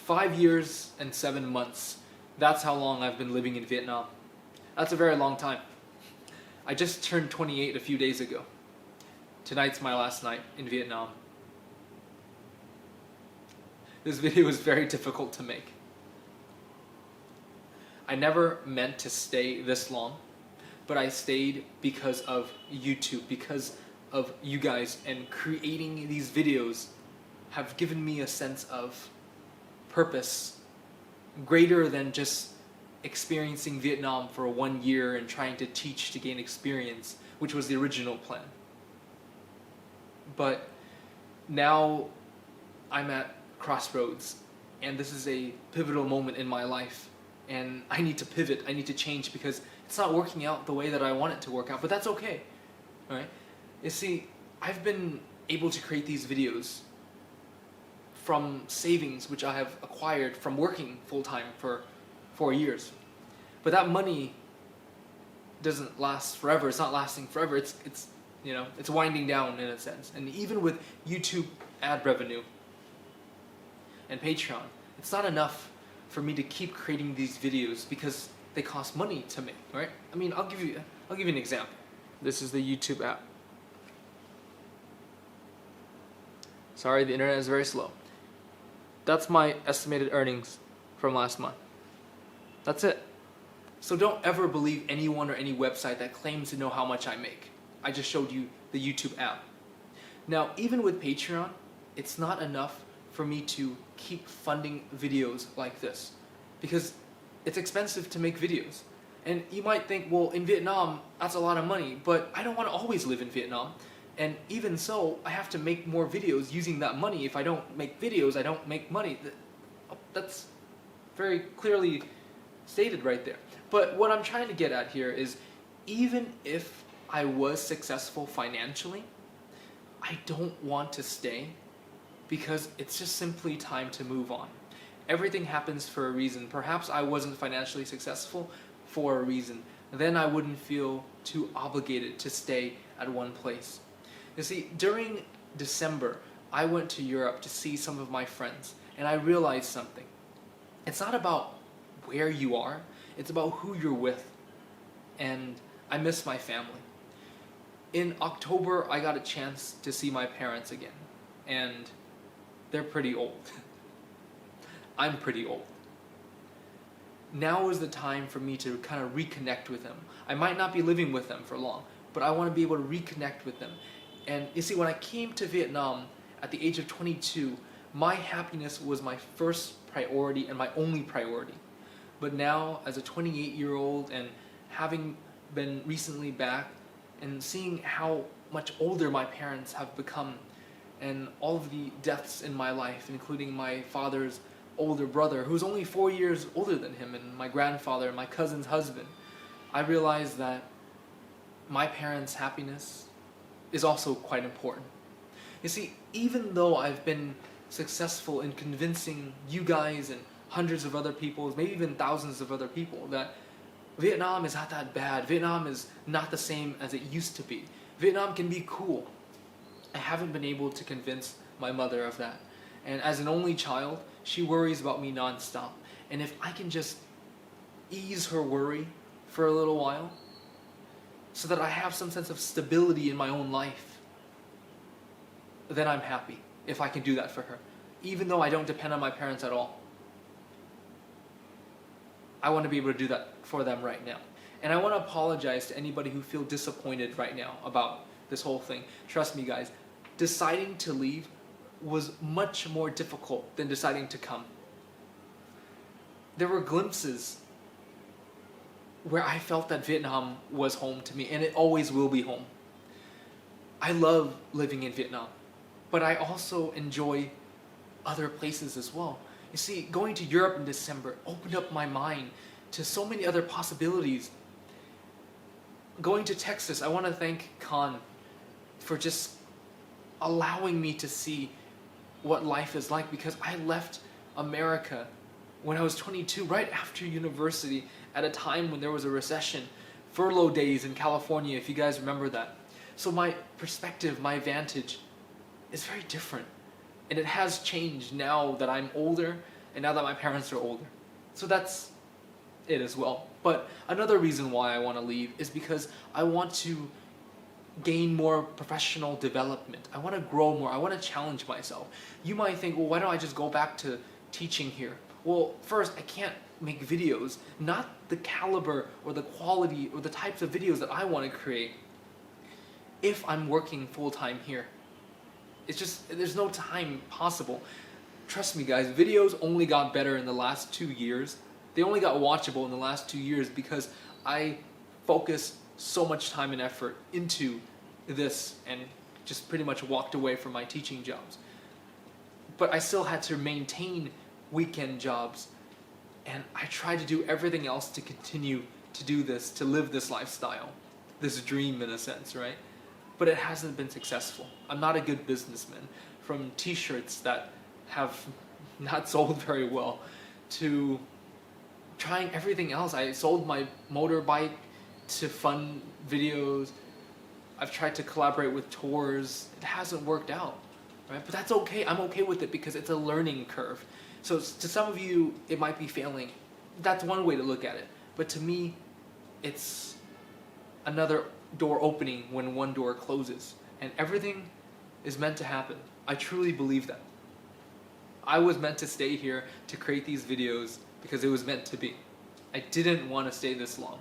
5 years and 7 months. That's how long I've been living in Vietnam. That's a very long time. I just turned 28 a few days ago. Tonight's my last night in Vietnam. This video was very difficult to make. I never meant to stay this long, but I stayed because of YouTube, because of you guys, and creating these videos have given me a sense of purpose greater than just experiencing Vietnam for 1 year and trying to teach to gain experience, which was the original plan. But now I'm at crossroads, and this is a pivotal moment in my life, and I need to pivot, I need to change, because it's not working out the way that I want it to work out, but that's okay. All right? You see, I've been able to create these videos from savings which I have acquired from working full-time for 4 years. But that money doesn't last forever. It's not lasting forever. It's you know, it's winding down in a sense. And even with YouTube ad revenue and Patreon, it's not enough for me to keep creating these videos because they cost money to make, right? I mean, I'll give you an example. This is the YouTube app. Sorry, the internet is very slow. That's my estimated earnings from last month. That's it. So don't ever believe anyone or any website that claims to know how much I make. I just showed you the YouTube app. Now, even with Patreon, it's not enough for me to keep funding videos like this, because it's expensive to make videos. And you might think, well, in Vietnam, that's a lot of money, but I don't want to always live in Vietnam. And even so, I have to make more videos using that money. If I don't make videos, I don't make money. That's very clearly stated right there. But what I'm trying to get at here is, even if I was successful financially, I don't want to stay, because it's just simply time to move on. Everything happens for a reason. Perhaps I wasn't financially successful for a reason. Then I wouldn't feel too obligated to stay at one place. You see, during December, I went to Europe to see some of my friends, and I realized something. It's not about where you are, it's about who you're with. And I miss my family. In October, I got a chance to see my parents again, and they're pretty old. I'm pretty old. Now is the time for me to kind of reconnect with them. I might not be living with them for long, but I want to be able to reconnect with them. And you see, when I came to Vietnam at the age of 22, my happiness was my first priority and my only priority. But now, as a 28-year-old, and having been recently back, and seeing how much older my parents have become, and all of the deaths in my life, including my father's older brother, who's only 4 years older than him, and my grandfather, and my cousin's husband, I realized that my parents' happiness is also quite important. You see, even though I've been successful in convincing you guys and hundreds of other people, maybe even thousands of other people, that Vietnam is not that bad, Vietnam is not the same as it used to be, Vietnam can be cool, I haven't been able to convince my mother of that. And as an only child, she worries about me nonstop. And if I can just ease her worry for a little while, so that I have some sense of stability in my own life, then I'm happy if I can do that for her, even though I don't depend on my parents at all. I want to be able to do that for them right now. And I want to apologize to anybody who feels disappointed right now about this whole thing. Trust me, guys, deciding to leave was much more difficult than deciding to come. There were glimpses where I felt that Vietnam was home to me, and it always will be home. I love living in Vietnam, but I also enjoy other places as well. You see, going to Europe in December opened up my mind to so many other possibilities. Going to Texas, I want to thank Khan for just allowing me to see what life is like, because I left America when I was 22, right after university, at a time when there was a recession, furlough days in California, if you guys remember that. So my perspective, my vantage is very different. And it has changed now that I'm older, and now that my parents are older. So that's it as well. But another reason why I want to leave is because I want to gain more professional development. I want to grow more. I want to challenge myself. You might think, well, why don't I just go back to teaching here? Well, first, I can't make videos, not the caliber or the quality or the types of videos that I want to create if I'm working full-time here. It's just, there's no time possible. Trust me guys, videos only got better in the last 2 years. They only got watchable in the last 2 years because I focused so much time and effort into this and just pretty much walked away from my teaching jobs. But I still had to maintain weekend jobs, and I tried to do everything else to continue to do this, to live this lifestyle, this dream in a sense, right? But it hasn't been successful. I'm not a good businessman. From t-shirts that have not sold very well to trying everything else. I sold my motorbike to fund videos. I've tried to collaborate with tours. It hasn't worked out, right? But that's okay. I'm okay with it because it's a learning curve. So to some of you, it might be failing. That's one way to look at it. But to me, it's another door opening when one door closes. And everything is meant to happen. I truly believe that. I was meant to stay here to create these videos because it was meant to be. I didn't want to stay this long.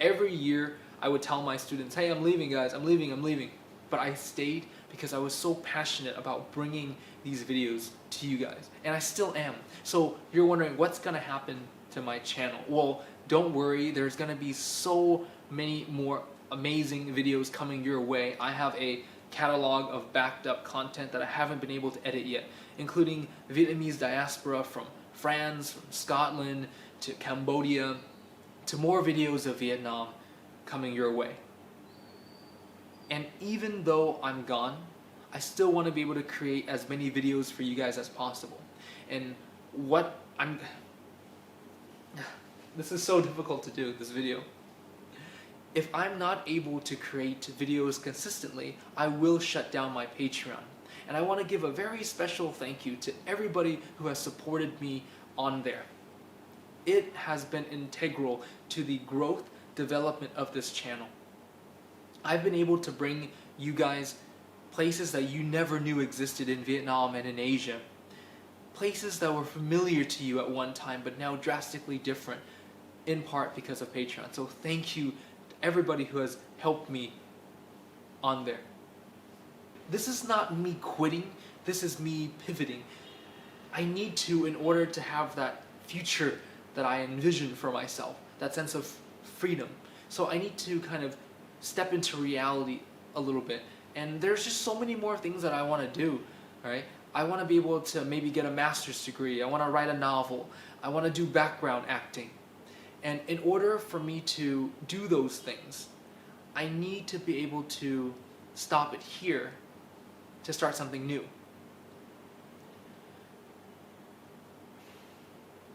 Every year, I would tell my students, hey, I'm leaving guys, I'm leaving. But I stayed because I was so passionate about bringing these videos to you guys. And I still am. So you're wondering, what's going to happen to my channel? Well, don't worry, there's going to be so many more amazing videos coming your way. I have a catalog of backed up content that I haven't been able to edit yet, including Vietnamese diaspora from France, from Scotland, to Cambodia, to more videos of Vietnam coming your way. And even though I'm gone, I still want to be able to create as many videos for you guys as possible. And this is so difficult to do, this video. If I'm not able to create videos consistently, I will shut down my Patreon. And I want to give a very special thank you to everybody who has supported me on there. It has been integral to the growth, development of this channel. I've been able to bring you guys places that you never knew existed in Vietnam and in Asia. Places that were familiar to you at one time, but now drastically different, in part because of Patreon. So thank you to everybody who has helped me on there. This is not me quitting, this is me pivoting. I need to, in order to have that future that I envision for myself, that sense of freedom. So I need to kind of step into reality a little bit. And there's just so many more things that I want to do, right? I want to be able to maybe get a master's degree. I want to write a novel. I want to do background acting. And in order for me to do those things, I need to be able to stop it here to start something new.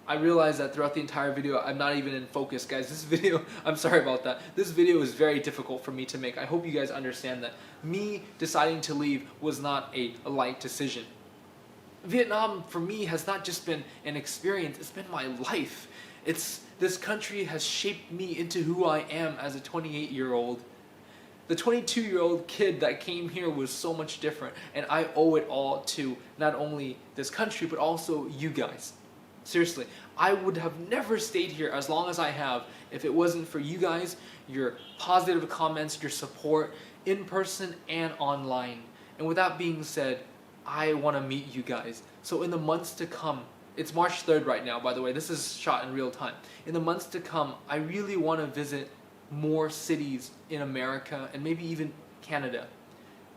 I realize that throughout the entire video, I'm not even in focus, guys. This video, I'm sorry about that. This video is very difficult for me to make. I hope you guys understand that. Me deciding to leave was not a light decision. Vietnam, for me, has not just been an experience, it's been my life. This country has shaped me into who I am as a 28-year-old. The 22-year-old kid that came here was so much different, and I owe it all to not only this country, but also you guys. Seriously, I would have never stayed here as long as I have if it wasn't for you guys, your positive comments, your support in person and online. And with that being said, I want to meet you guys. So in the months to come, it's March 3rd right now, by the way, this is shot in real time. In the months to come, I really want to visit more cities in America and maybe even Canada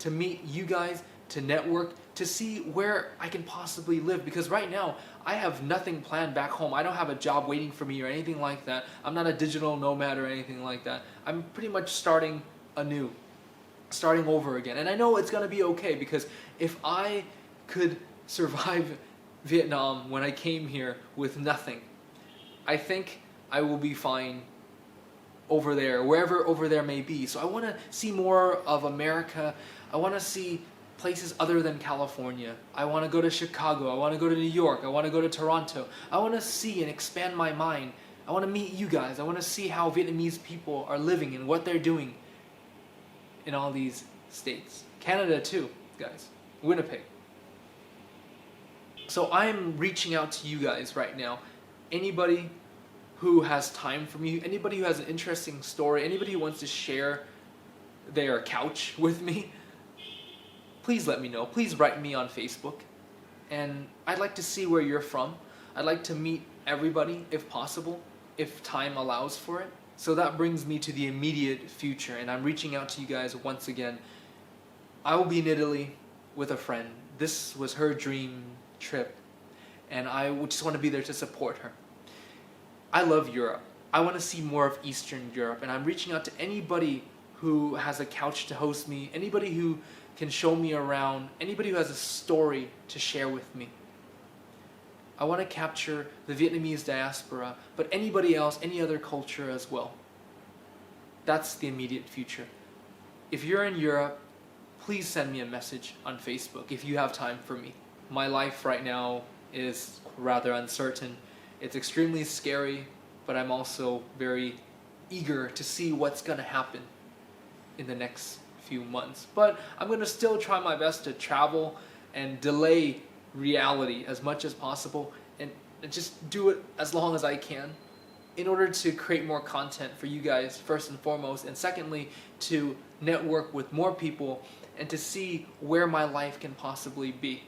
to meet you guys, to network, to see where I can possibly live. Because right now, I have nothing planned back home. I don't have a job waiting for me or anything like that. I'm not a digital nomad or anything like that. I'm pretty much starting anew, starting over again. And I know it's going to be okay, because if I could survive Vietnam when I came here with nothing, I think I will be fine over there, wherever over there may be. So I want to see more of America. I want to see places other than California. I want to go to Chicago. I want to go to New York. I want to go to Toronto. I want to see and expand my mind. I want to meet you guys. I want to see how Vietnamese people are living and what they're doing in all these states. Canada too, guys. Winnipeg. So I'm reaching out to you guys right now. Anybody who has time for me, anybody who has an interesting story, anybody who wants to share their couch with me, please let me know. Please write me on Facebook. And I'd like to see where you're from. I'd like to meet everybody if possible, if time allows for it. So that brings me to the immediate future, and I'm reaching out to you guys once again. I will be in Italy with a friend. This was her dream trip, and I just want to be there to support her. I love Europe. I want to see more of Eastern Europe, and I'm reaching out to anybody who has a couch to host me, anybody who can show me around, anybody who has a story to share with me. I want to capture the Vietnamese diaspora, but anybody else, any other culture as well. That's the immediate future. If you're in Europe, please send me a message on Facebook if you have time for me. My life right now is rather uncertain. It's extremely scary, but I'm also very eager to see what's going to happen in the next few months. But I'm going to still try my best to travel and delay reality as much as possible, and just do it as long as I can in order to create more content for you guys first and foremost, and secondly to network with more people and to see where my life can possibly be.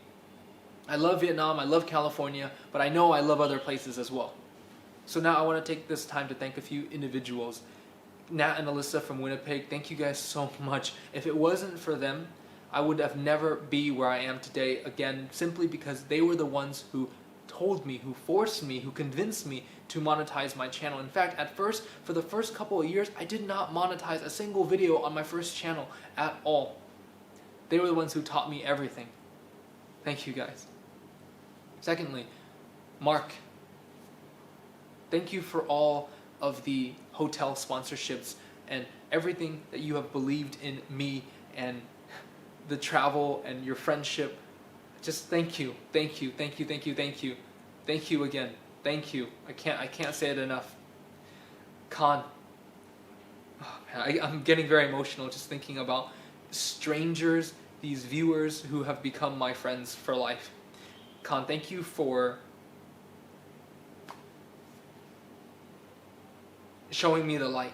I love Vietnam, I love California, but I know I love other places as well. So now I want to take this time to thank a few individuals. Nat and Alyssa from Winnipeg, thank you guys so much. If it wasn't for them, I would have never be where I am today again, simply because they were the ones who told me, who forced me, who convinced me to monetize my channel. In fact, at first, for the first couple of years, I did not monetize a single video on my first channel at all. They were the ones who taught me everything. Thank you guys. Secondly, Mark, thank you for all of the hotel sponsorships and everything that you have believed in me and the travel and your friendship. Just thank you, thank you, thank you, thank you, thank you. Thank you again. Thank you. I can't say it enough. Khan. Oh man, I'm getting very emotional just thinking about strangers, these viewers who have become my friends for life. Khan, thank you for showing me the light,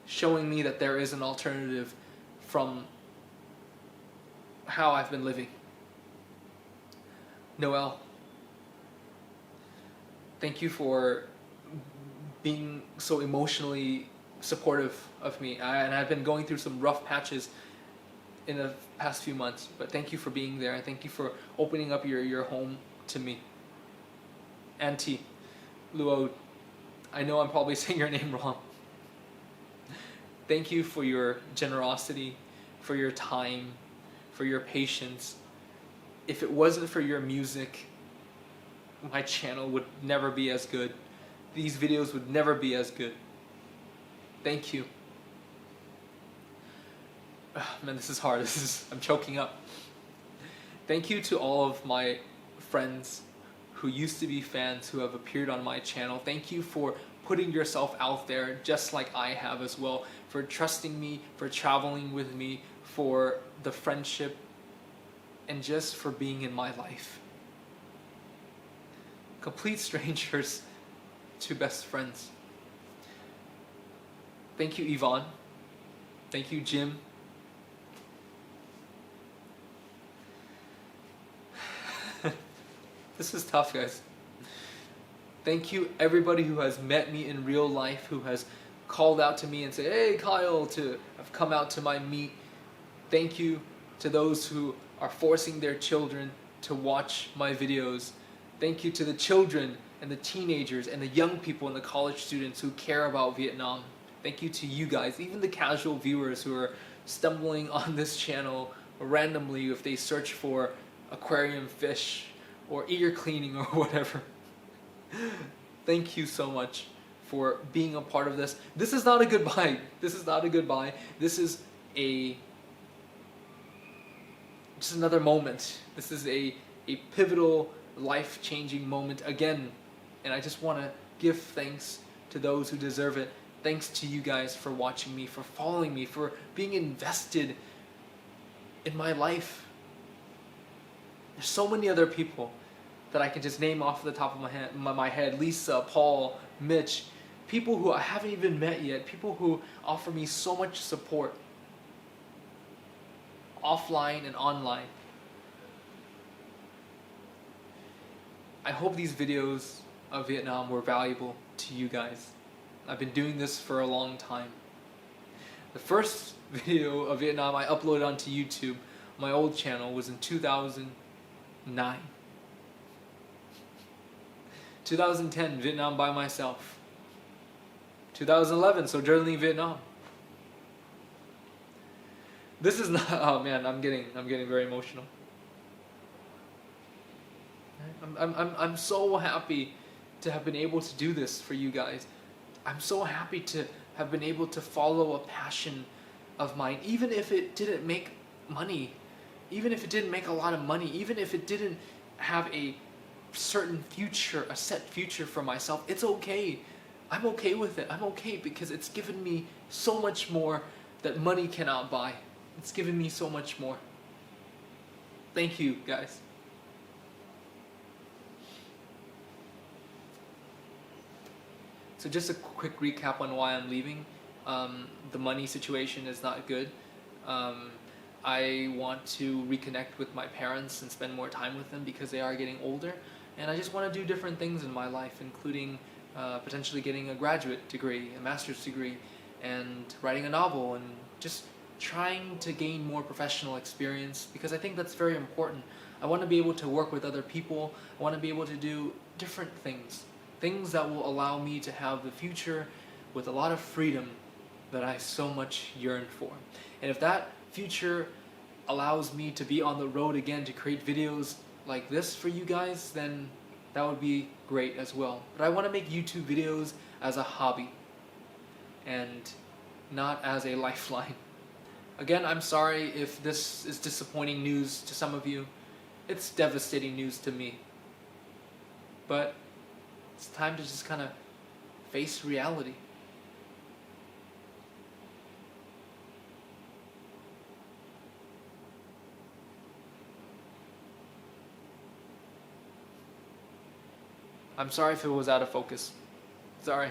showing me that there is an alternative from how I've been living. Noel, thank you for being so emotionally supportive of me. And I've been going through some rough patches in the past few months, but thank you for being there, and thank you for opening up your home to me. Auntie Luo, I know I'm probably saying your name wrong. Thank you for your generosity, for your time, for your patience. If it wasn't for your music, my channel would never be as good. These videos would never be as good. Thank you. Man, this is hard. I'm choking up. Thank you to all of my friends who used to be fans who have appeared on my channel. Thank you for putting yourself out there just like I have as well, for trusting me, for traveling with me, for the friendship, and just for being in my life. Complete strangers to best friends. Thank you, Yvonne. Thank you, Jim. This is tough, guys. Thank you, everybody who has met me in real life, who has called out to me and said, "Hey, Kyle," to have come out to my meet. Thank you to those who are forcing their children to watch my videos. Thank you to the children and the teenagers and the young people and the college students who care about Vietnam. Thank you to you guys, even the casual viewers who are stumbling on this channel randomly if they search for aquarium fish or ear cleaning or whatever. Thank you so much for being a part of this. This is not a goodbye. This is not a goodbye. This is just another moment. This is a pivotal, life-changing moment again. And I just want to give thanks to those who deserve it. Thanks to you guys for watching me, for following me, for being invested in my life. There's so many other people that I can just name off the top of my head. Lisa, Paul, Mitch, people who I haven't even met yet, people who offer me so much support, offline and online. I hope these videos of Vietnam were valuable to you guys. I've been doing this for a long time. The first video of Vietnam I uploaded onto YouTube, my old channel, was in 2009. 2010, Vietnam by myself. 2011, sojourning Vietnam. This is not, oh man, I'm getting very emotional. I'm so happy to have been able to do this for you guys. I'm so happy to have been able to follow a passion of mine, even if it didn't make money, even if it didn't make a lot of money, even if it didn't have a certain future, a set future for myself. It's okay. I'm okay with it. I'm okay because it's given me so much more that money cannot buy. It's given me so much more. Thank you, guys. So just a quick recap on why I'm leaving. The money situation is not good. I want to reconnect with my parents and spend more time with them because they are getting older. And I just want to do different things in my life, including potentially getting a graduate degree, a master's degree, and writing a novel, and just trying to gain more professional experience because I think that's very important. I want to be able to work with other people. I want to be able to do different things. Things that will allow me to have the future with a lot of freedom that I so much yearn for. And if that future allows me to be on the road again to create videos like this for you guys, then that would be great as well. But I want to make YouTube videos as a hobby and not as a lifeline. Again, I'm sorry if this is disappointing news to some of you. It's devastating news to me. But it's time to just kind of face reality. I'm sorry if it was out of focus. Sorry.